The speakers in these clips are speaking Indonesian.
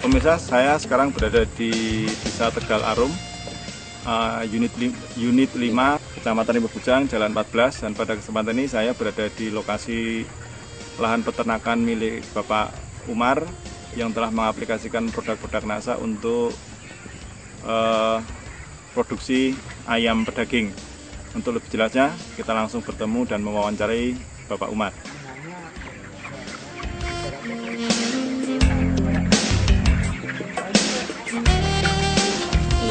Pemirsa, saya sekarang berada di Desa Tegal Arum, unit 5, Kecamatan Lima Bujang, Jalan 14. Dan pada kesempatan ini saya berada di lokasi lahan peternakan milik Bapak Umar yang telah mengaplikasikan produk-produk NASA untuk produksi ayam pedaging. Untuk lebih jelasnya, kita langsung bertemu dan mewawancarai Bapak Umar.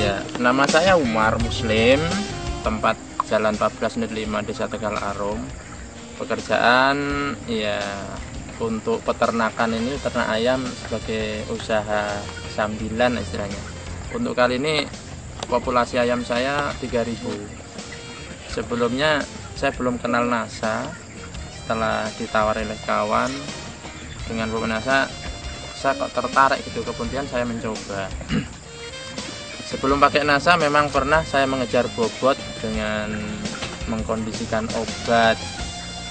Ya, nama saya Umar Muslim, tempat Jalan 14 unit 5 Desa Tegal Arum. Pekerjaan ya untuk peternakan ini, ternak ayam sebagai usaha sambilan istilahnya. Untuk kali ini populasi ayam saya 3000. Sebelumnya saya belum kenal NASA. Setelah ditawari oleh kawan dengan pupuk NASA, saya kok tertarik gitu, kemudian saya mencoba. Sebelum pakai NASA memang pernah saya mengejar bobot dengan mengkondisikan obat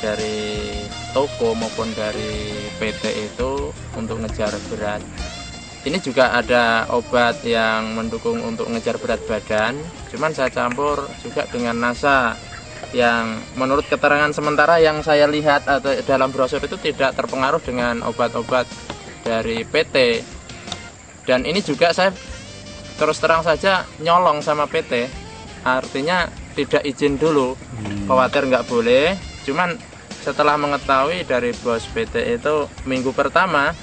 dari toko maupun dari PT itu untuk ngejar berat. Ini juga ada obat yang mendukung untuk ngejar berat badan, cuman saya campur juga dengan NASA yang menurut keterangan sementara yang saya lihat atau dalam brosur itu tidak terpengaruh dengan obat-obat dari PT. Dan ini juga saya terus terang saja nyolong sama PT, artinya tidak izin dulu, khawatir nggak boleh. Cuman setelah mengetahui dari bos PT itu minggu pertama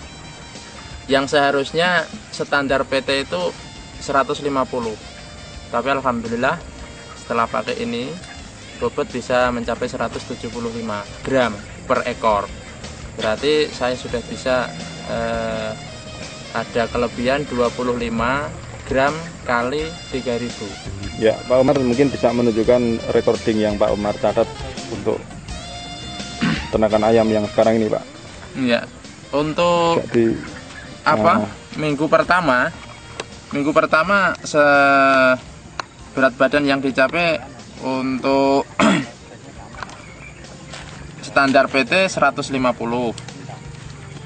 yang seharusnya standar PT itu 150, tapi alhamdulillah setelah pakai ini bobot bisa mencapai 175 gram per ekor. Berarti saya sudah bisa ada kelebihan 25 gram kali 3000. Ya, Pak Umar mungkin bisa menunjukkan recording yang Pak Umar catat untuk ternakan ayam yang sekarang ini, Pak. Ya, untuk jadi minggu pertama berat badan yang dicapai untuk standar PT 150,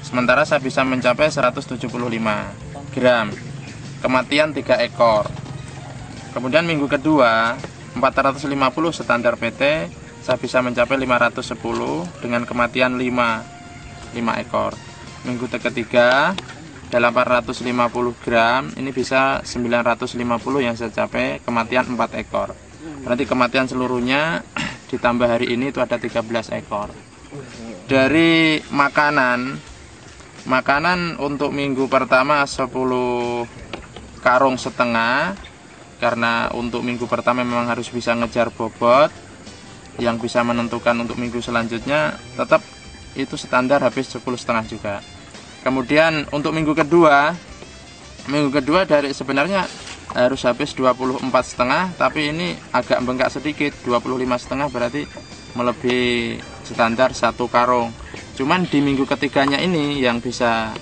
sementara saya bisa mencapai 175 gram, kematian 3 ekor. Kemudian minggu kedua 450 standar PT, saya bisa mencapai 510 dengan kematian 5 ekor. Minggu ketiga 850 gram, ini bisa 950 yang saya capai, kematian 4 ekor. Berarti kematian seluruhnya ditambah hari ini itu ada 13 ekor. Dari makanan untuk minggu pertama 10 karung setengah, karena untuk minggu pertama memang harus bisa ngejar bobot yang bisa menentukan untuk minggu selanjutnya. Tetap itu standar habis 10,5 juga. Kemudian untuk minggu kedua dari sebenarnya harus habis 24,5, tapi ini agak bengkak sedikit, 25,5, berarti melebihi standar 1 karung. Cuman di minggu ketiganya ini yang bisa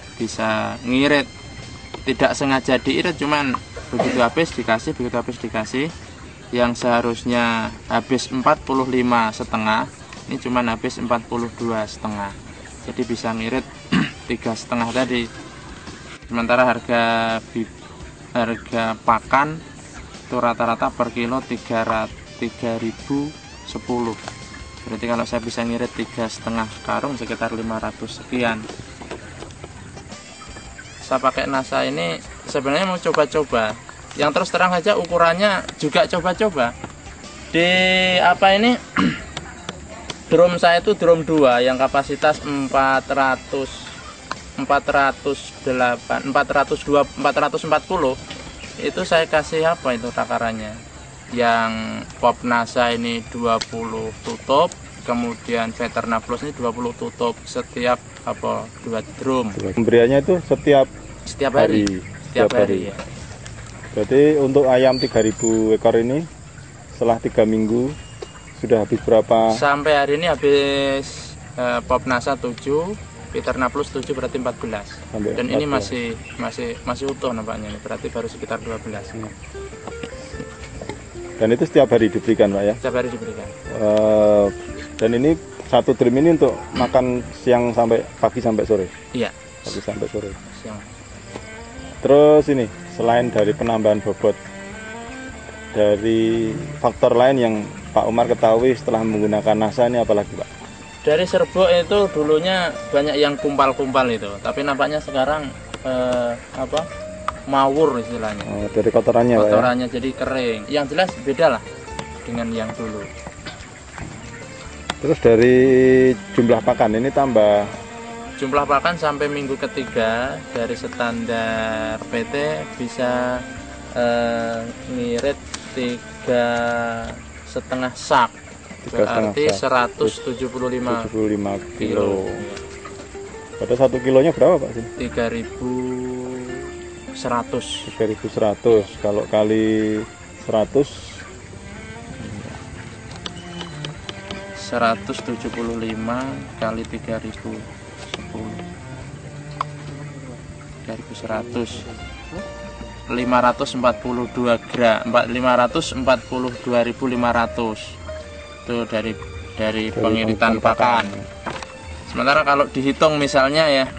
ngirit, tidak sengaja diirit, cuman begitu habis dikasih, yang seharusnya habis 45,5, ini cuman habis 42,5, jadi bisa ngirit 3,5 tadi. Sementara harga pakan itu rata-rata per kilo 3.010. Berarti kalau saya bisa ngirit 3,5 karung sekitar 500 sekian. Saya pakai NASA ini sebenarnya mau coba-coba. Yang terus terang saja ukurannya juga coba-coba. Di drum saya itu drum 2 yang kapasitas 440, itu saya kasih itu takarannya. Yang pop NASA ini 20 tutup, kemudian Veterna Plus ini 20 tutup setiap 2 drum. Pemberiannya itu setiap hari. Setiap hari ya. Berarti untuk ayam 3000 ekor ini setelah 3 minggu sudah habis berapa? Sampai hari ini habis pop NASA 7, Veterna Plus 7, berarti 14. Dan 14. Ini masih utuh nampaknya, berarti baru sekitar 12. Dan itu setiap hari diberikan, Pak ya? Setiap hari diberikan. Dan ini satu drum ini untuk makan siang sampai pagi sampai sore? Iya. Pagi sampai sore. Siang. Terus ini selain dari penambahan bobot, dari faktor lain yang Pak Umar ketahui setelah menggunakan NASA ini apalagi Pak? Dari serbuk itu dulunya banyak yang kumpal-kumpal itu, tapi nampaknya sekarang mawur istilahnya. Oh, dari kotorannya Pak ya? Kotorannya jadi kering. Yang jelas beda lah dengan yang dulu. Terus dari jumlah pakan ini tambah. Jumlah pakan sampai minggu ketiga dari standar PT bisa ngirit 3,5 sak, berarti 175 kilo. Pada 1 kilonya berapa Pak sih? 3.100. 3.100. Kalau kali 100 175 kali 3.000 3.100 542 gram 542.500 itu dari pengiritan pakan. Sementara kalau dihitung misalnya ya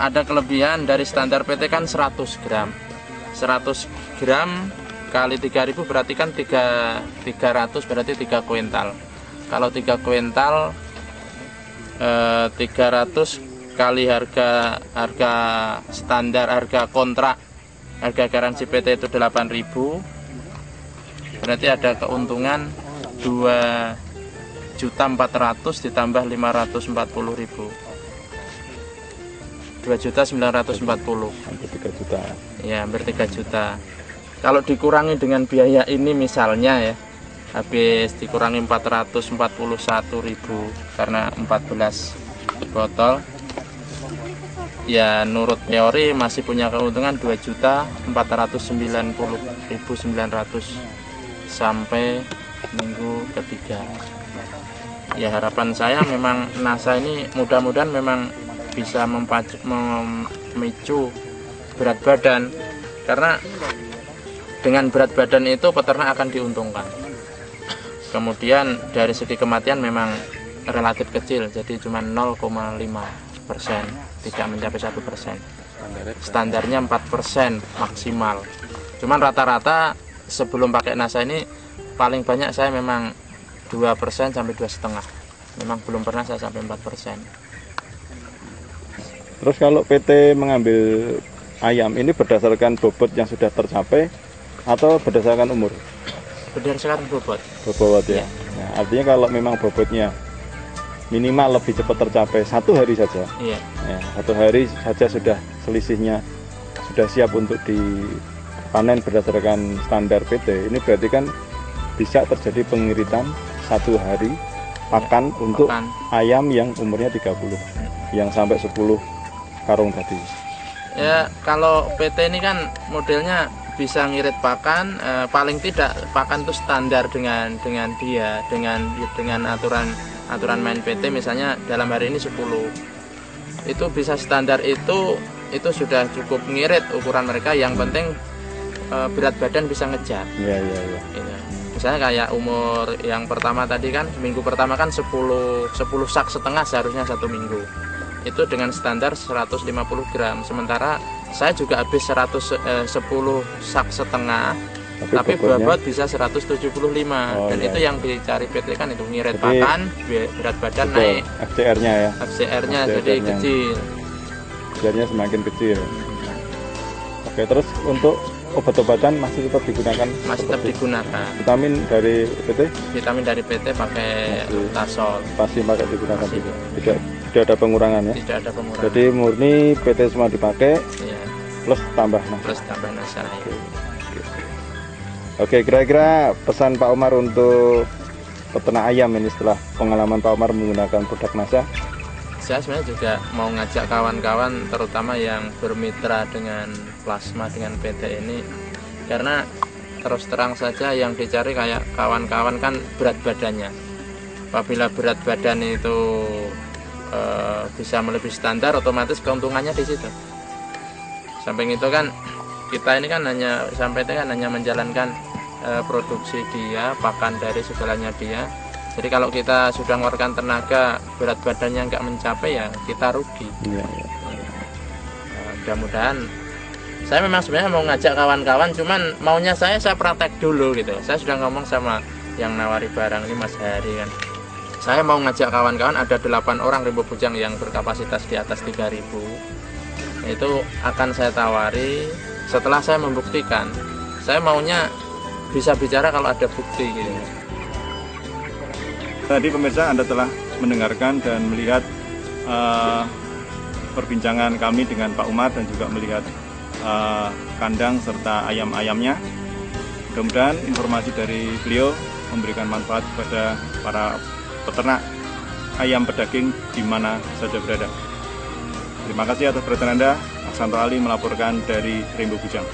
ada kelebihan dari standar PT kan 100 gram 100 gram kali 3.000 berarti kan 300 berarti 3 kuintal. Kalau 3 kuintal 300 kali harga standar, harga kontrak, harga garansi PT itu 8.000, berarti ada keuntungan 2.400.000 ditambah 540.000, 2.940.000, hampir 3 juta. ya hampir 3 juta. Kalau dikurangi dengan biaya ini misalnya ya, habis dikurangi 441.000 karena 14 botol, ya nurut teori masih punya keuntungan 2.490.900 sampai minggu ketiga. Ya harapan saya memang NASA ini mudah-mudahan memang bisa memicu berat badan, karena dengan berat badan itu peternak akan diuntungkan. Kemudian dari segi kematian memang relatif kecil, jadi cuma 0,5%, tidak mencapai 1%. Standarnya 4% maksimal. Cuman rata-rata sebelum pakai NASA ini paling banyak saya memang 2% sampai 2,5%. Memang belum pernah saya sampai 4%. Terus kalau PT mengambil ayam ini berdasarkan bobot yang sudah tercapai atau berdasarkan umur? Berdasarkan bobot. Bobot ya. Ya. Nah, artinya kalau memang bobotnya minimal lebih cepat tercapai 1 hari saja. Iya. Ya, 1 hari saja sudah selisihnya sudah siap untuk dipanen berdasarkan standar PT. Ini berarti kan bisa terjadi pengiritan 1 hari pakan untuk ayam yang umurnya 30, yang sampai 10 karung tadi. Ya kalau PT ini kan modelnya bisa ngirit pakan, paling tidak pakan itu standar dengan aturan main PT, misalnya dalam hari ini 10, itu bisa standar itu sudah cukup ngirit ukuran mereka. Yang penting berat badan bisa ngejar. Iya. Gitu. Misalnya kayak umur yang pertama tadi kan, minggu pertama kan 10 sak setengah seharusnya 1 minggu. Itu dengan standar 150 gram. Sementara saya juga habis 10 sak setengah, tapi bobot bisa 175. Dan iya. itu yang dicari PT kan itu ngirit pakan, berat badan betul, naik. FCR-nya ya. FCR-nya jadi kecil. FCR-nya semakin kecil. Oke, terus untuk obat-obatan masih tetap digunakan? Masih tetap digunakan. Vitamin dari PT? Vitamin dari PT pakai Tasol. Pasti pakai digunakan juga. Tidak ada pengurangan ya? Tidak ada pengurangan. Jadi murni PT semua dipakai, ya, plus tambah NASA. plus tambah NASA. Ya. Oke, kira-kira pesan Pak Umar untuk peternak ayam ini setelah pengalaman Pak Umar menggunakan produk NASA? Saya sebenarnya juga mau ngajak kawan-kawan, terutama yang bermitra dengan plasma, dengan PT ini, karena terus terang saja yang dicari kayak kawan-kawan kan berat badannya. Apabila berat badan itu bisa melebihi standar, otomatis keuntungannya di situ. Samping itu kan kita ini kan hanya menjalankan produksi dia, pakan dari segalanya dia. Jadi kalau kita sudah mengeluarkan tenaga, berat badannya nggak mencapai, ya kita rugi. Iya. Mudah-mudahan Saya memang sebenarnya mau ngajak kawan-kawan, cuman maunya saya praktek dulu gitu. Saya sudah ngomong sama yang nawari barang ini, Mas Hari kan. Saya mau ngajak kawan-kawan, ada 8 orang Rimbo Bujang yang berkapasitas di atas 3.000. Itu akan saya tawari setelah saya membuktikan. Saya maunya bisa bicara kalau ada bukti gitu. Tadi pemirsa, Anda telah mendengarkan dan melihat perbincangan kami dengan Pak Umar dan juga melihat kandang serta ayam-ayamnya. Mudah-mudahan informasi dari beliau memberikan manfaat kepada para peternak ayam pedaging di mana saja berada. Terima kasih atas perhatian Anda. Aksanto Ali melaporkan dari Rimbo Bujang.